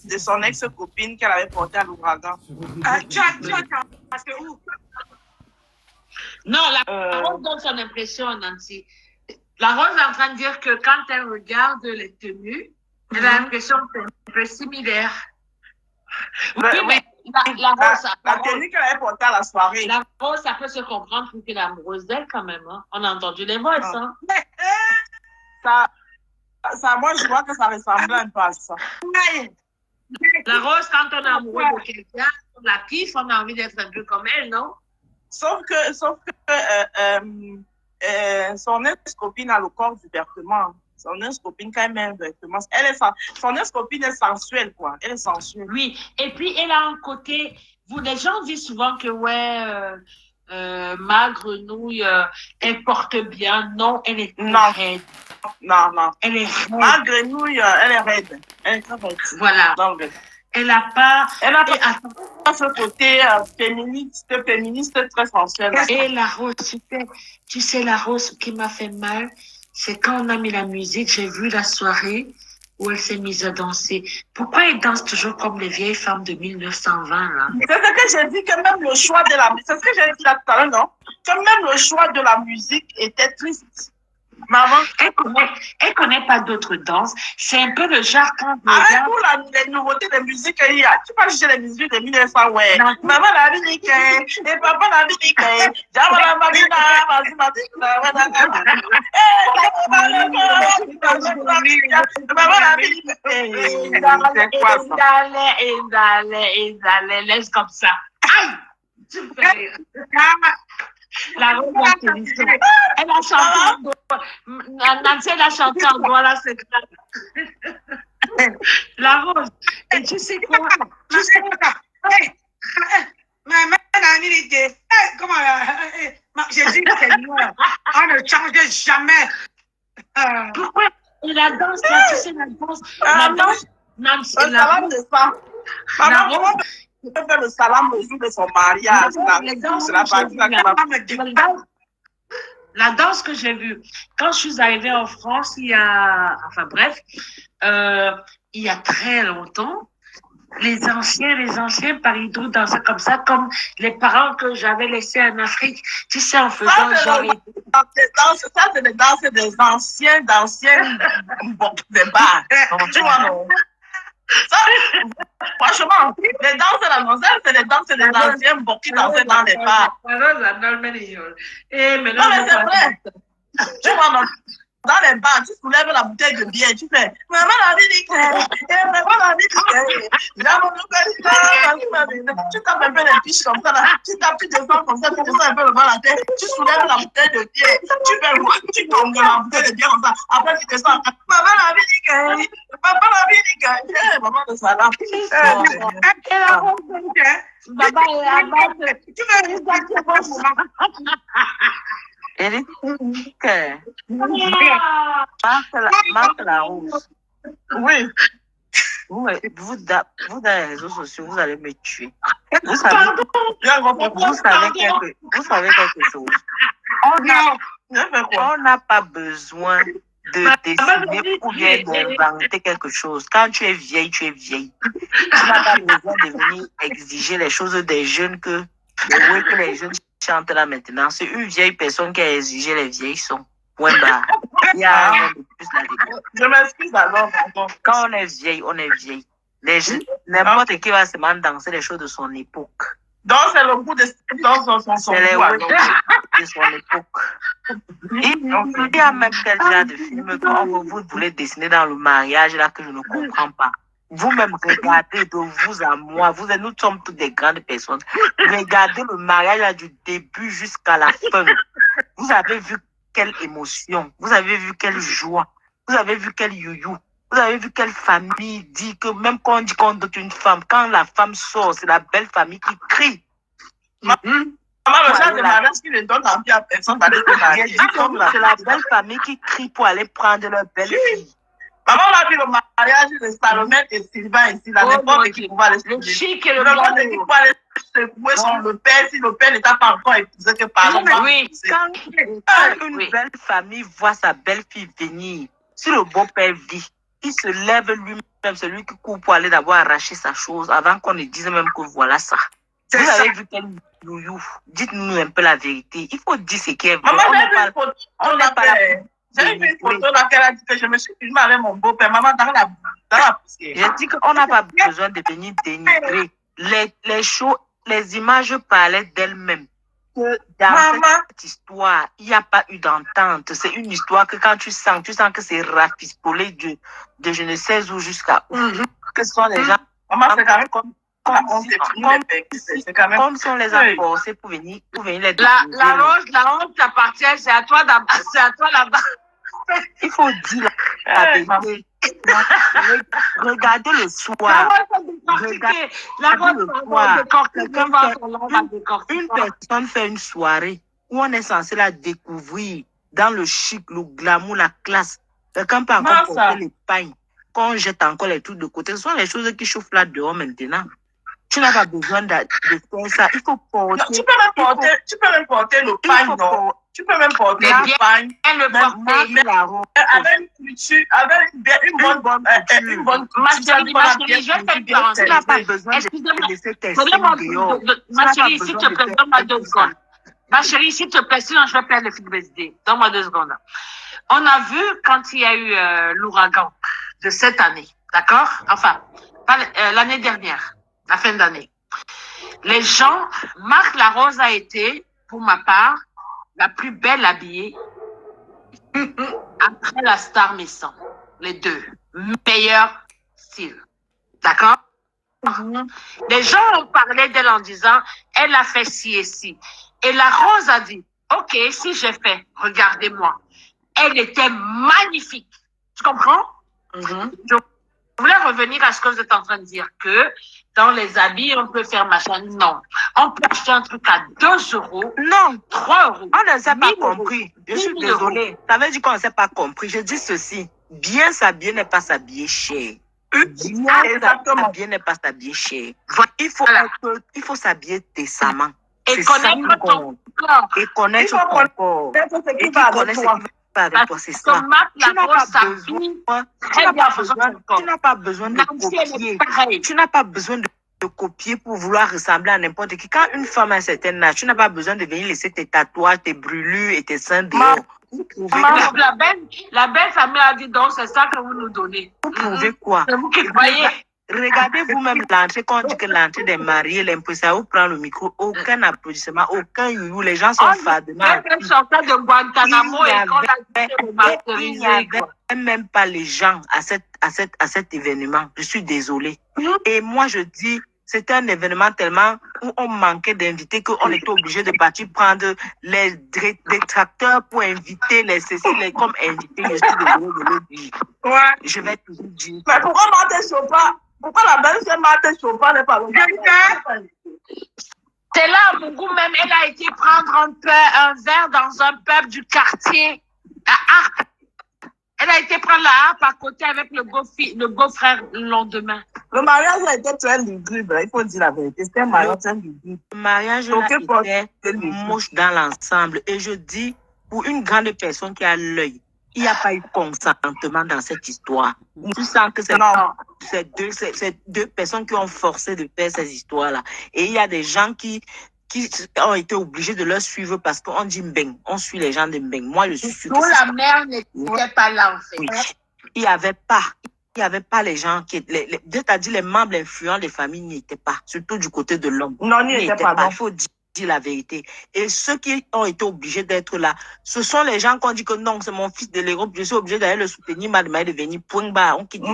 de son ex-copine qu'elle avait portée à l'ouragan. Tu as parce que où? Non, la Rose donne son impression, Nancy. La Rose est en train de dire que quand elle regarde les tenues, elle a l'impression que c'est un peu similaire. Oui, mais la Rose... La tenue qu'elle avait portée à la soirée. La Rose, ça peut se comprendre pour qu'elle est amoureuse d'elle quand même. Hein. On a entendu les voix, ça. Ça, moi, je vois que ça ressemble un peu à ça. La Rose, quand on est amoureux de quelqu'un, on la kiffe, on a envie d'être un peu comme elle, non? Sauf que son ex-copine a le corps du vêtement. Son ex-copine, quand même, un vêtement. Son ex-copine est sensuelle, quoi. Elle est sensuelle. Oui. Et puis, elle a un côté... Les gens disent souvent que, ma grenouille, elle porte bien. Non, elle est raide. Non. Elle est raide. Ma grenouille, elle est raide. Elle est très raide. Voilà. Donc, elle n'a pas ce côté féministe très sensuel. Et la Rose, tu sais, la Rose qui m'a fait mal, c'est quand on a mis la musique, j'ai vu la soirée où elle s'est mise à danser. Pourquoi elle danse toujours comme les vieilles femmes de 1920, là? C'est ce que j'ai dit, que même le choix de la musique, c'est ce que j'ai dit là tout à l'heure, non? Que même le choix de la musique était triste. Maman, elle connaît pas d'autres danses. C'est un peu le genre quand avec pour les nouveautés de musique qu'il y a. Tu peux chercher les musiques de 1900, ouais. Non. Maman la musique, et papa la musique, Jamala Madina, maman la musique. C'est quoi ça? Laisse comme ça. Aïe! Tu me fais rire. La Rose a chanté. Elle a chanté en doigt. Nancy, elle a chanté en doigt, là, c'est grave. La Rose. Et tu sais quoi? Tu sais quoi? Maman a dit que, comment, j'ai dit que Seigneur, on ne change jamais. Pourquoi? Et la danse, là, tu sais, la danse. Nancy, la Rose. Maman, comment tu peux faire le salam le jour de son mariage? La danse que j'ai vue, quand je suis arrivée en France, il y a très longtemps, les anciens Paris-Dou dansaient comme ça, comme les parents que j'avais laissés en Afrique, tu sais, en faisant genre... Ça, c'est les danses des d'anciennes des bars. Tu vois, non? Ça, franchement, les danses de la mademoiselle, c'est les danses des anciens qui dansaient dans les bars. Non, mais c'est vrai. Tu vois, non? Dans les bars, tu soulèves la bouteille de bière, tu fais maman la vie, maman la vie, tu tapes un peu les piches comme ça, là. Tu descends comme ça, tu descends un peu le bas la tête, tu soulèves la bouteille de bière, tu tombes la bouteille de bière comme ça, après tu descends, maman la vie, papa la vie, maman de salam. Elle est Marc la Rose. Oui. Vous, dans les réseaux sociaux, vous allez me tuer. Vous savez quelque chose. On n'a pas besoin de dessiner ou bien d'inventer quelque chose. Quand tu es vieille, tu es vieille. Tu n'as pas besoin de venir exiger les choses des jeunes que les jeunes chantent là maintenant. C'est une vieille personne qui a exigé les vieilles sons. Point barre. Il y a un de plus là-dedans. Je m'excuse alors. Quand on est vieille, on est vieille. N'importe qui va se mettre danser les choses de son époque. Donc, c'est le goût de son C'est les goûts de son époque. Il y a même quel genre de film quand vous voulez dessiner dans le mariage là que je ne comprends pas. Vous-même, regardez de vous à moi. Nous sommes toutes des grandes personnes. Regardez le mariage là, du début jusqu'à la fin. Vous avez vu quelle émotion. Vous avez vu quelle joie. Vous avez vu quel you-you. Vous avez vu quelle famille dit que même quand on dit qu'on donne une femme, quand la femme sort, c'est la belle famille qui crie. Maman, le genre de mariage qui ne donne envie à personne d'aller se marier. C'est la belle famille qui crie pour aller prendre leur belle fille. Maman, on a vu le mariage de Salomé et Sylvain ici, là, n'importe qui pouvait aller se le chic et le n'importe qui pouvait aller se couer sur le père, si le père n'était pas encore épousé que par le oui. Quand une belle famille voit sa belle-fille venir, si le beau-père vit, il se lève lui-même même celui qui court pour aller d'abord arracher sa chose avant qu'on ne dise même que voilà ça. Vous avez vu quel youyou? Dites-nous un peu la vérité. Il faut dire ce qui est vrai. Maman, On n'est pas là. J'ai vu une photo là qu'elle a dit que je me suis filmée avec mon beau-père. Maman, dans la poussière. J'ai dit qu'on n'a pas besoin de venir dénigrer. Les shows, les images parlaient d'elles-mêmes. Que dans cette histoire, il n'y a pas eu d'entente. C'est une histoire que quand tu sens que c'est rafispolé de je ne sais où jusqu'à où. Que ce sont les gens. Maman, c'est quand même comme si on les a forcés pour venir les la honte t'appartient, c'est à toi là-bas. Il faut dire la vérité. Regardez le soir. Une personne fait une soirée où on est censé la découvrir dans le chic, le glamour, la classe. Quelqu'un peut encore porter les pailles. Quand on jette encore les trucs de côté, ce sont les choses qui chauffent là dehors maintenant. Tu n'as pas besoin de faire ça. Il faut porter. Non, tu peux même porter le pain, non? Tu peux même porter le pain. Avec une bonne ma chérie, je fais une parenthèse. Tu n'as pas besoin de laisser tes signes dehors. Ma chérie, s'il te plaît, donne-moi 2 secondes. Ma chérie, s'il te plaît, sinon je vais perdre le fil BSD. Donne-moi 2 secondes. On a vu quand il y a eu l'ouragan de cette année, d'accord? Enfin, l'année dernière, la fin d'année. Les gens, Marc Larose a été, pour ma part, la plus belle habillée après la Star Maison. Les deux. Meilleur style. D'accord? Les gens ont parlé d'elle en disant, elle a fait ci et ci. Et la Rose a dit, ok, si j'ai fait, regardez-moi. Elle était magnifique. Tu comprends? Je voulais revenir à ce que vous êtes en train de dire, que dans les habits, on peut faire machin. Non. On peut acheter un truc à 2 euros. Non. 3 euros. On ne s'est pas compris. Je suis désolée. Ça veut dire qu'on ne s'ait pas compris. Je dis ceci. Bien s'habiller n'est pas s'habiller cher. Bien s'habiller n'est pas s'habiller cher. Il faut s'habiller décemment. Et connaître ton corps. Et connaître ton corps. Et qui connaît ce qui va avec toi, c'est ça. Tu n'as pas besoin de copier. Tu n'as pas besoin de copier pour vouloir ressembler à n'importe qui. Quand une femme a un certain âge, tu n'as pas besoin de venir laisser tes tatouages, tes brûlures et tes seins dehors. La belle famille a dit donc c'est ça que vous nous donnez. Vous prouvez quoi? C'est vous qui croyez. Regardez vous-même l'entrée, quand on dit que l'entrée des mariés, l'impresario prend le micro, aucun applaudissement, aucun youyou, les gens sont fadement. De Guantanamo et qu'on a il n'y avait même pas les gens à cet événement. Je suis désolée. Et moi, je dis, c'était un événement tellement où on manquait d'invités qu'on était obligé de partir prendre les détracteurs pour inviter les Cécile comme invités. Je suis désolée de le dire. Ouais. Je vais toujours dire. Mais pourquoi Marthe Chopin? Pourquoi la belle-sœur Marthe Chopin n'est pas là? C'est là, à Bougou même, elle a été prendre un verre dans un pub du quartier à Arc. Elle a été prendre la harpe à côté avec le beau-frère le lendemain. Le mariage a été très lugubre, il faut dire la vérité. C'était un mariage très lugubre. Le mariage était moche dans l'ensemble. Et je dis, pour une grande personne qui a l'œil, il n'y a pas eu consentement dans cette histoire. Tu sens que c'est deux personnes qui ont forcé de faire ces histoires-là. Et il y a des gens qui ont été obligés de leur suivre parce qu'on dit Mbeng. On suit les gens de Mbeng. Moi, je suis sûre que la mère n'était pas là, en fait. Oui. Il n'y avait pas les gens qui... Dieu t'a dit les membres influents des familles n'y étaient pas. Surtout du côté de l'homme. Non, n'y étaient pas. Il faut dire la vérité. Et ceux qui ont été obligés d'être là, ce sont les gens qui ont dit que non, c'est mon fils de l'Europe, je suis obligé d'aller le soutenir, de venir point bas, on quitte.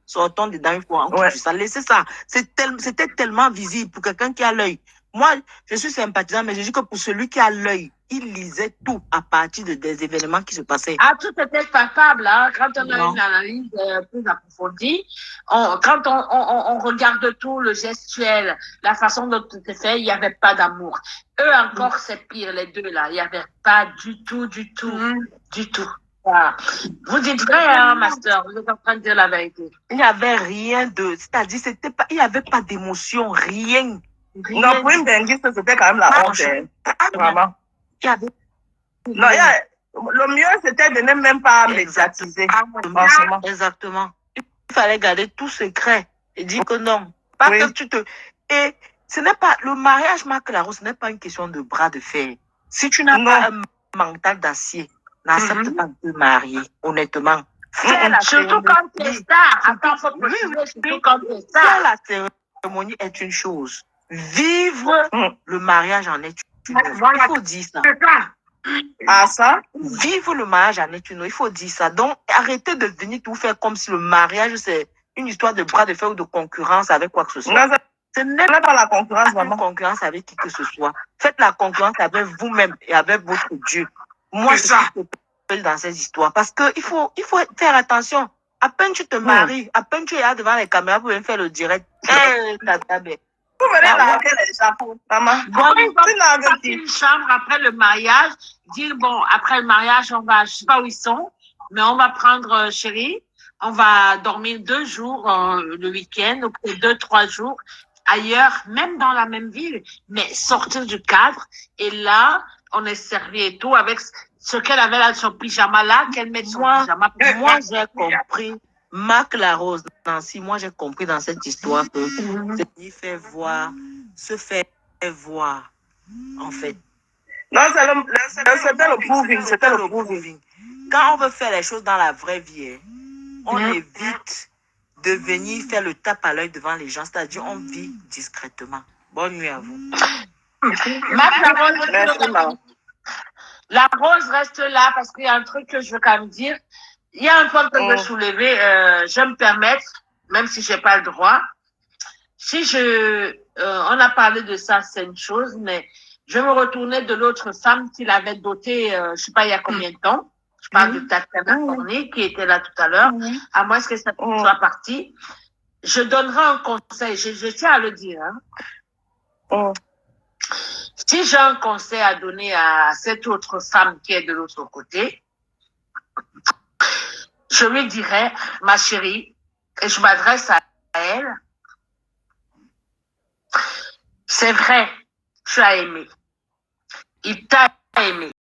Sortons dedans une fois, on quitte ça. Laissez ça. C'était tellement visible pour quelqu'un qui a l'œil. Moi, je suis sympathisant, mais je dis que pour celui qui a l'œil, il lisait tout à partir des événements qui se passaient. Ah, tout était palpable, hein. Quand on a une analyse plus approfondie, quand on regarde tout, le gestuel, la façon dont tout est fait, il n'y avait pas d'amour. Eux encore, c'est pire, les deux là. Il n'y avait pas du tout. Voilà. Vous dites vrai, hein, Master, vous êtes en train de dire la vérité. Il n'y avait rien c'est-à-dire, il n'y avait pas d'émotion, rien. Non, pour une benguiste, c'était quand même la honte. Vraiment. Non, le mieux, c'était de ne même pas médiatiser. Exactement. Il fallait garder tout secret et dire que non. Pas Oui. que tu te... Et ce n'est pas... Le mariage, Marc Laroche, ce n'est pas une question de bras de fer. Si tu n'as Non. pas un mental d'acier, n'accepte pas de te marier, honnêtement. Fais la Surtout cérémonie. quand tu es star. Attends, faut Oui, préciser, oui, surtout quand tu es Faire star. la cérémonie est une chose. Vivre le mariage en est une autre. Voilà. Il faut dire ça. C'est ça. Ah, ça? Vivre le mariage en est une autre. Il faut dire ça. Donc, arrêtez de venir tout faire comme si le mariage, c'est une histoire de bras de fer ou de concurrence avec quoi que ce soit. Non, Ce n'est pas la concurrence, pas une maman. concurrence avec qui que ce soit. Faites la concurrence avec vous-même et avec votre Dieu. Moi, C'est je ça. suis seule dans ces histoires parce que il faut faire attention. À peine tu te maries, à peine tu es là devant les caméras pour venir faire le direct. Tata, ben. Vous venez Ah ouais. laver les chapeaux, maman. Bon, ils Tu vont laves partir qui? une chambre après le mariage, dire bon, après le mariage, on va, je sais pas où ils sont, mais on va prendre chérie, on va dormir 2 jours le week-end, ou peut-être 2, 3 jours ailleurs, même dans la même ville, mais sortir du cadre. Et là, on est servi et tout avec ce qu'elle avait là, son pyjama là, qu'elle met son pyjama. Moi, j'ai compris. Marc Larose, Nancy, moi, j'ai compris dans cette histoire que Seigneur fait voir, se fait voir, en fait. Non, c'était le proving, c'était le proving. Quand on veut faire les choses dans la vraie vie, hein, on évite de venir faire le tape à l'œil devant les gens, c'est-à-dire on vit discrètement. Bonne nuit à vous. Merci, maman. La rose reste là parce qu'il y a un truc que je veux quand même dire. Il y a un point que je veux soulever. Je me permettre, même si j'ai pas le droit. Si on a parlé de ça, c'est une chose, mais je me retournais de l'autre femme qu'il avait dotée, je sais pas il y a combien de temps. Je parle de Tatiana Fournier qui était là tout à l'heure. À moins que ça soit parti. Je donnerai un conseil. Je tiens à le dire. Hein. Si j'ai un conseil à donner à cette autre femme qui est de l'autre côté, je lui dirais, ma chérie, et je m'adresse à elle, c'est vrai, tu as aimé. Il t'a aimé.